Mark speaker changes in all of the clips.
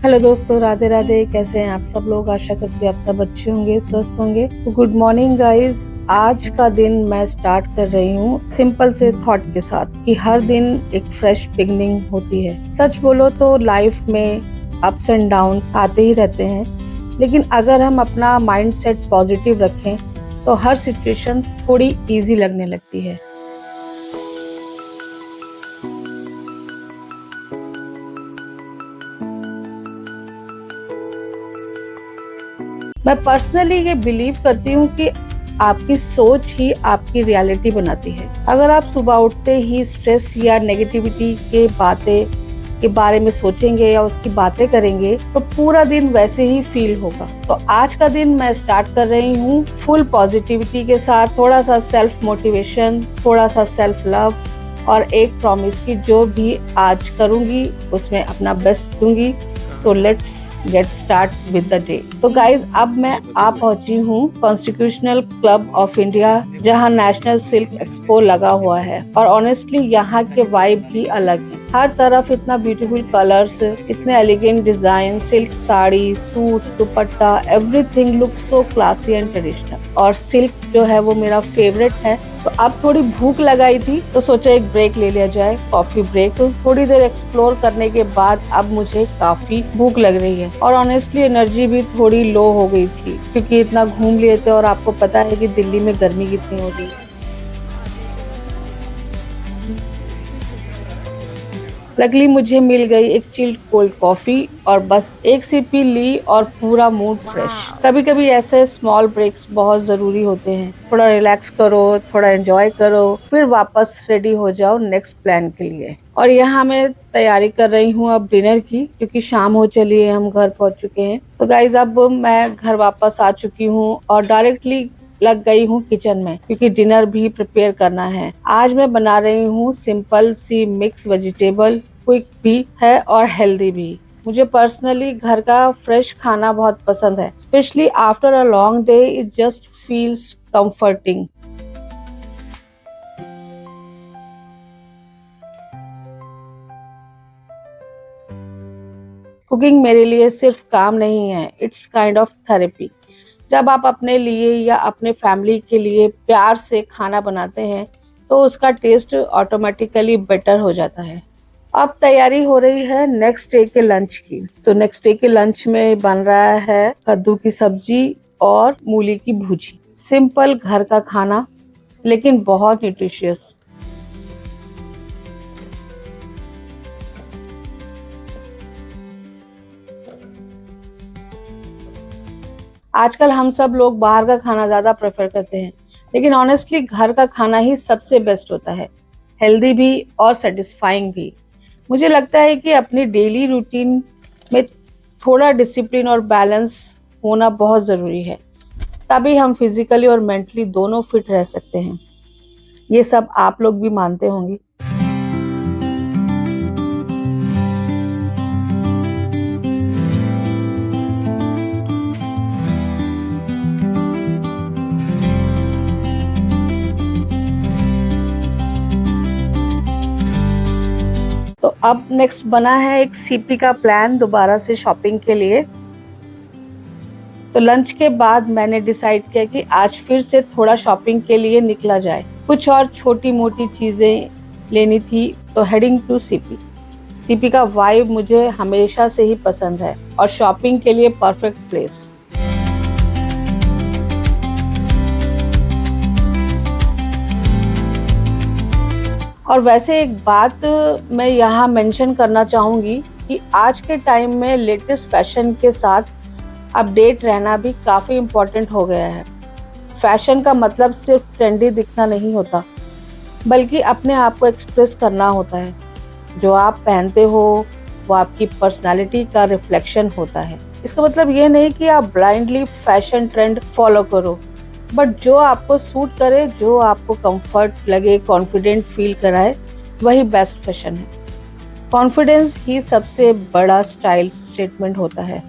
Speaker 1: Hello दोस्तों, राधे राधे। कैसे हैं आप सब लोग? आशा करती हूँ आप सब अच्छे होंगे, स्वस्थ होंगे। तो गुड मॉर्निंग गाइस। आज का दिन मैं स्टार्ट कर रही हूँ सिंपल से थॉट के साथ कि हर दिन एक फ्रेश बिगनिंग होती है। सच बोलो तो लाइफ में अप्स एंड डाउन आते ही रहते हैं, लेकिन अगर हम अपना माइंड सेट पॉजिटिव रखें तो हर सिचुएशन थोड़ी इजी लगने लगती है। मैं पर्सनली ये बिलीव करती हूँ कि आपकी सोच ही आपकी रियलिटी बनाती है। अगर आप सुबह उठते ही स्ट्रेस या नेगेटिविटी के बारे में सोचेंगे या उसकी बातें करेंगे तो पूरा दिन वैसे ही फील होगा। तो आज का दिन मैं स्टार्ट कर रही हूँ फुल पॉजिटिविटी के साथ, थोड़ा सा सेल्फ मोटिवेशन, थोड़ा सा सेल्फ लव और एक प्रॉमिस की जो भी आज करूँगी उसमें अपना बेस्ट दूंगी। So let's get start with the day. तो गाइज, अब मैं आ पहुंची हूँ कॉन्स्टिट्यूशनल क्लब ऑफ इंडिया, जहाँ नेशनल सिल्क एक्सपो लगा हुआ है। और ऑनेस्टली यहाँ के वाइब भी अलग है। हर तरफ इतना ब्यूटीफुल कलर्स, इतने elegant design, silk sari, suits, dupatta, everything looks so classy and traditional. और सिल्क जो है वो मेरा फेवरेट है। तो अब थोड़ी भूख लगाई थी तो सोचा एक ब्रेक ले लिया जाए, कॉफी ब्रेक। तो थोड़ी देर एक्सप्लोर करने के बाद अब मुझे काफी भूख लग रही है और ऑनेस्टली एनर्जी भी थोड़ी लो हो गई थी क्योंकि इतना घूम लिए थे और आपको पता है कि दिल्ली में गर्मी कितनी हो रही है। लकीली मुझे मिल गई एक चिल्ड कोल्ड कॉफी और बस एक सिप पी ली और पूरा मूड फ्रेश। कभी कभी ऐसे स्मॉल ब्रेक्स बहुत जरूरी होते हैं। थोड़ा रिलैक्स करो, थोड़ा एंजॉय करो, फिर वापस रेडी हो जाओ नेक्स्ट प्लान के लिए। और यहाँ मैं तैयारी कर रही हूँ अब डिनर की, क्योंकि शाम हो चली है, हम घर पहुँच चुके हैं। तो गाइज, अब मैं घर वापस आ चुकी हूँ और डायरेक्टली लग गई हूँ किचन में, क्योंकि डिनर भी प्रिपेयर करना है। आज मैं बना रही हूँ सिंपल सी मिक्स वेजिटेबल, क्विक भी है और हेल्दी भी। मुझे पर्सनली घर का फ्रेश खाना बहुत पसंद है, specially after a long day. It just feels comforting. Cooking मेरे लिए सिर्फ काम नहीं है, इट्स काइंड ऑफ थेरेपी। जब आप अपने लिए या अपने फैमिली के लिए प्यार से खाना बनाते हैं तो उसका टेस्ट ऑटोमेटिकली बेटर हो जाता है। अब तैयारी हो रही है नेक्स्ट डे के लंच की। तो नेक्स्ट डे के लंच में बन रहा है कद्दू की सब्जी और मूली की भुजी। सिंपल घर का खाना, लेकिन बहुत न्यूट्रिशियस। आजकल हम सब लोग बाहर का खाना ज्यादा प्रेफर करते हैं, लेकिन ऑनेस्टली घर का खाना ही सबसे बेस्ट होता है, हेल्दी भी और सेटिस्फाइंग भी। मुझे लगता है कि अपनी डेली रूटीन में थोड़ा डिसिप्लिन और बैलेंस होना बहुत ज़रूरी है, तभी हम फिजिकली और मेंटली दोनों फिट रह सकते हैं। ये सब आप लोग भी मानते होंगे। तो अब नेक्स्ट बना है एक सीपी का प्लान दोबारा से शॉपिंग के लिए। तो लंच के बाद मैंने डिसाइड किया कि आज फिर से थोड़ा शॉपिंग के लिए निकला जाए। कुछ और छोटी मोटी चीजें लेनी थी, तो हेडिंग टू सीपी। सीपी का वाइब मुझे हमेशा से ही पसंद है और शॉपिंग के लिए परफेक्ट प्लेस। और वैसे एक बात मैं यहाँ मेंशन करना चाहूँगी कि आज के टाइम में लेटेस्ट फैशन के साथ अपडेट रहना भी काफ़ी इम्पोर्टेंट हो गया है। फैशन का मतलब सिर्फ ट्रेंडी दिखना नहीं होता, बल्कि अपने आप को एक्सप्रेस करना होता है। जो आप पहनते हो वो आपकी पर्सनालिटी का रिफ्लेक्शन होता है। इसका मतलब ये नहीं कि आप ब्लाइंडली फैशन ट्रेंड फॉलो करो, बट जो आपको सूट करे, जो आपको कंफर्ट लगे, कॉन्फिडेंट फील कराए, वही बेस्ट फैशन है। कॉन्फिडेंस ही सबसे बड़ा स्टाइल स्टेटमेंट होता है।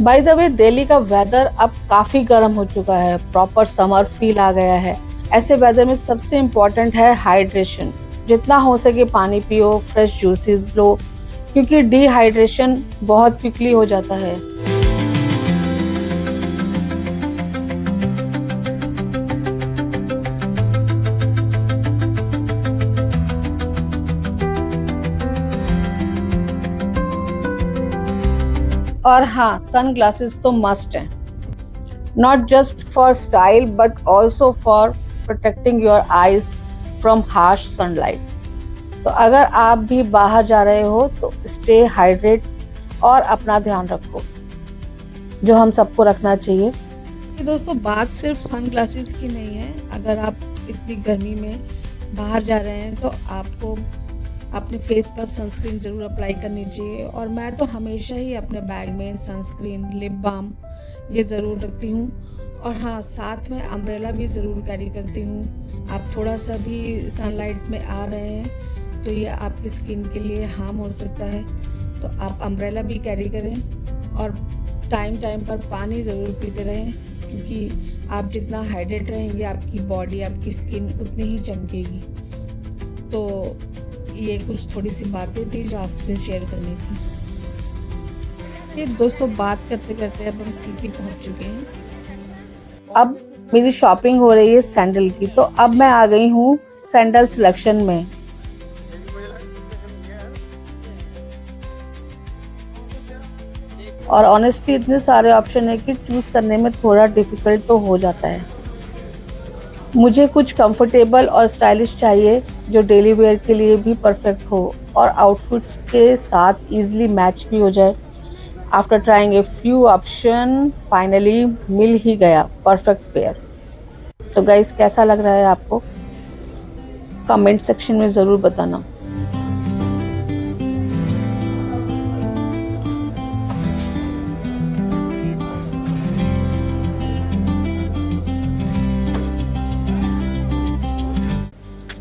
Speaker 1: बाय द वे, दिल्ली का वेदर अब काफी गर्म हो चुका है, प्रॉपर समर फील आ गया है। ऐसे वेदर में सबसे इम्पोर्टेंट है हाइड्रेशन। जितना हो सके पानी पियो, फ्रेश जूसेस लो, क्योंकि डिहाइड्रेशन बहुत क्विकली हो जाता है। और हाँ, सन ग्लासेस तो मस्ट हैं, not just for style but also for protecting your eyes from harsh sunlight. तो अगर आप भी बाहर जा रहे हो तो स्टे हाइड्रेट और अपना ध्यान रखो, जो हम सबको रखना चाहिए। दोस्तों, बात सिर्फ सन ग्लासेस की नहीं है। अगर आप इतनी गर्मी में बाहर जा रहे हैं तो आपको अपने फेस पर सनस्क्रीन ज़रूर अप्लाई करनी चाहिए। और मैं तो हमेशा ही अपने बैग में सनस्क्रीन, लिप बाम ये ज़रूर रखती हूँ। और हाँ, साथ में अम्ब्रेला भी ज़रूर कैरी करती हूँ। आप थोड़ा सा भी सनलाइट में आ रहे हैं तो ये आपकी स्किन के लिए हार्म हो सकता है, तो आप अम्ब्रेला भी कैरी करें। और टाइम टाइम पर पानी ज़रूर पीते रहें, क्योंकि आप जितना हाइड्रेट रहेंगे आपकी बॉडी, आपकी स्किन उतनी ही चमकेगी। तो ये कुछ थोड़ी सी बातें थी जो आपसे शेयर करनी थी। ये दोस्तों, बात करते करते अब हम सीपी पहुंच चुके हैं। अब मेरी शॉपिंग हो रही है सैंडल की, तो अब मैं आ गई हूँ सैंडल सिलेक्शन में। और ऑनेस्टली इतने सारे ऑप्शन है कि चूज करने में थोड़ा डिफिकल्ट तो हो जाता है। मुझे कुछ कंफर्टेबल और स्टाइलिश चाहिए जो डेली वेयर के लिए भी परफेक्ट हो और आउटफिट्स के साथ इजीली मैच भी हो जाए। After trying a few option, finally मिल ही गया परफेक्ट पेयर। तो गाइस, कैसा लग रहा है आपको? कमेंट सेक्शन में ज़रूर बताना।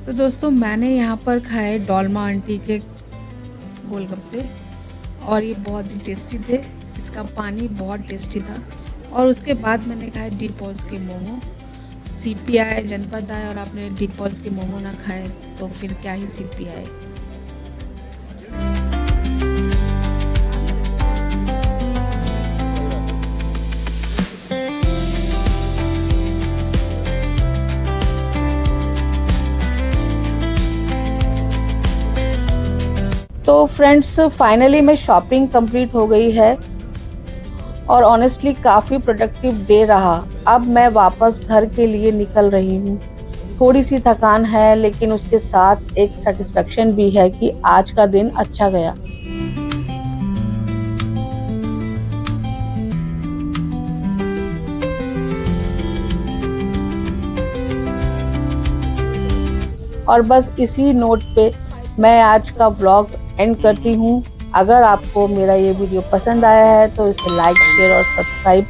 Speaker 1: तो दोस्तों, मैंने यहाँ पर खाए डोलमा आंटी के गोलगप्पे और ये बहुत ही टेस्टी थे। इसका पानी बहुत टेस्टी था। और उसके बाद मैंने खाए डी पॉल्स के मोमो। सीपी आए, जनपद आए और आपने डी पॉल्स के मोमो ना खाए तो फिर क्या ही सीपी आए। तो फ्रेंड्स, फाइनली मैं शॉपिंग कंप्लीट हो गई है और ऑनेस्टली काफ़ी प्रोडक्टिव डे रहा। अब मैं वापस घर के लिए निकल रही हूँ। थोड़ी सी थकान है, लेकिन उसके साथ एक सेटिस्फेक्शन भी है कि आज का दिन अच्छा गया। और बस इसी नोट पे मैं आज का व्लॉग एंड करती हूँ। अगर आपको मेरा ये वीडियो पसंद आया है तो इसे लाइक, शेयर और सब्सक्राइब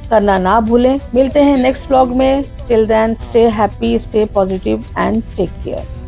Speaker 1: करना ना भूलें। मिलते हैं नेक्स्ट व्लॉग में। Till then, stay happy, stay positive and take care.